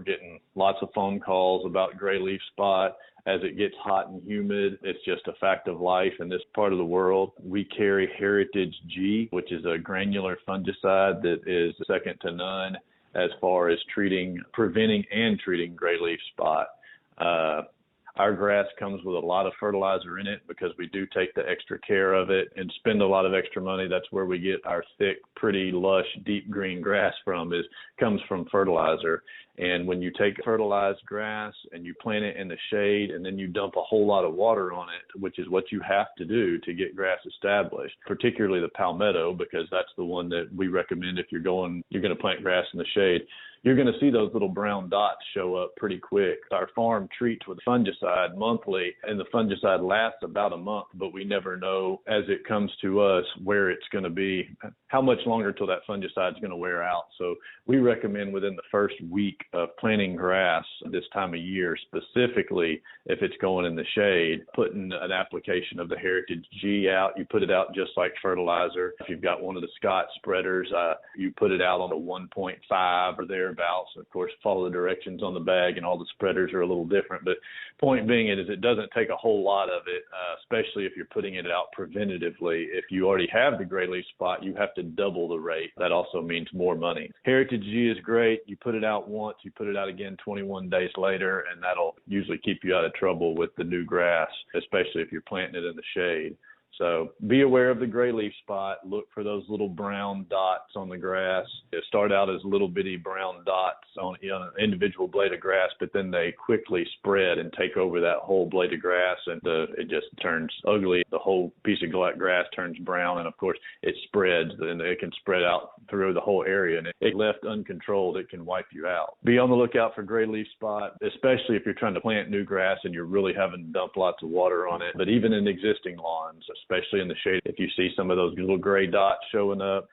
We're getting lots of phone calls about gray leaf spot. As it gets hot and humid, it's just a fact of life in this part of the world. We carry Heritage G, which is a granular fungicide that is second to none as far as preventing and treating gray leaf spot. Our grass comes with a lot of fertilizer in it because we do take the extra care of it and spend a lot of extra money. That's where we get our thick, pretty, lush, deep green grass comes from fertilizer. And when you take fertilized grass and you plant it in the shade and then you dump a whole lot of water on it, which is what you have to do to get grass established, particularly the palmetto, because that's the one that we recommend if you're going to plant grass in the shade, you're going to see those little brown dots show up pretty quick. Our farm treats with fungicide monthly, and the fungicide lasts about a month, but we never know as it comes to us where it's going to be, how much longer till that fungicide is going to wear out. So we recommend within the first week of planting grass this time of year, specifically if it's going in the shade, putting an application of the Heritage G out. You put it out just like fertilizer. If you've got one of the Scott spreaders, you put it out on a 1.5 or thereabouts. Of course, follow the directions on the bag, and all the spreaders are a little different. But point being is it doesn't take a whole lot of it, especially if you're putting it out preventatively. If you already have the gray leaf spot, you have to double the rate. That also means more money. Heritage G is great. You put it out once, you put it out again 21 days later, and that'll usually keep you out of trouble with the new grass, especially if you're planting it in the shade. So be aware of the gray leaf spot. Look for those little brown dots on the grass. They start out as little bitty brown dots on an individual blade of grass, but then they quickly spread and take over that whole blade of grass, and it just turns ugly. The whole piece of grass turns brown, and of course it spreads, and it can spread out through the whole area, and if left uncontrolled, it can wipe you out. Be on the lookout for gray leaf spot, especially if you're trying to plant new grass and you're really having to dump lots of water on it. But even in existing lawns, especially in the shade, if you see some of those little gray dots showing up,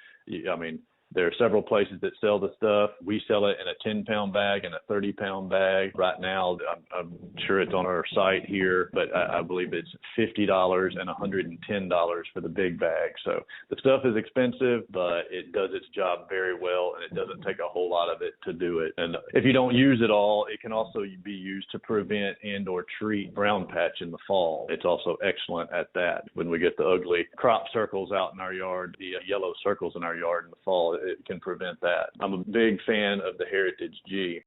there are several places that sell the stuff. We sell it in a 10-pound bag and a 30-pound bag. Right now, I'm sure it's on our site here, but I believe it's $50 and $110 for the big bag. So the stuff is expensive, but it does its job very well, and it doesn't take a whole lot of it to do it. And if you don't use it all, it can also be used to prevent and or treat brown patch in the fall. It's also excellent at that. When we get the ugly crop circles out in our yard, the yellow circles in our yard in the fall, it can prevent that. I'm a big fan of the Heritage G.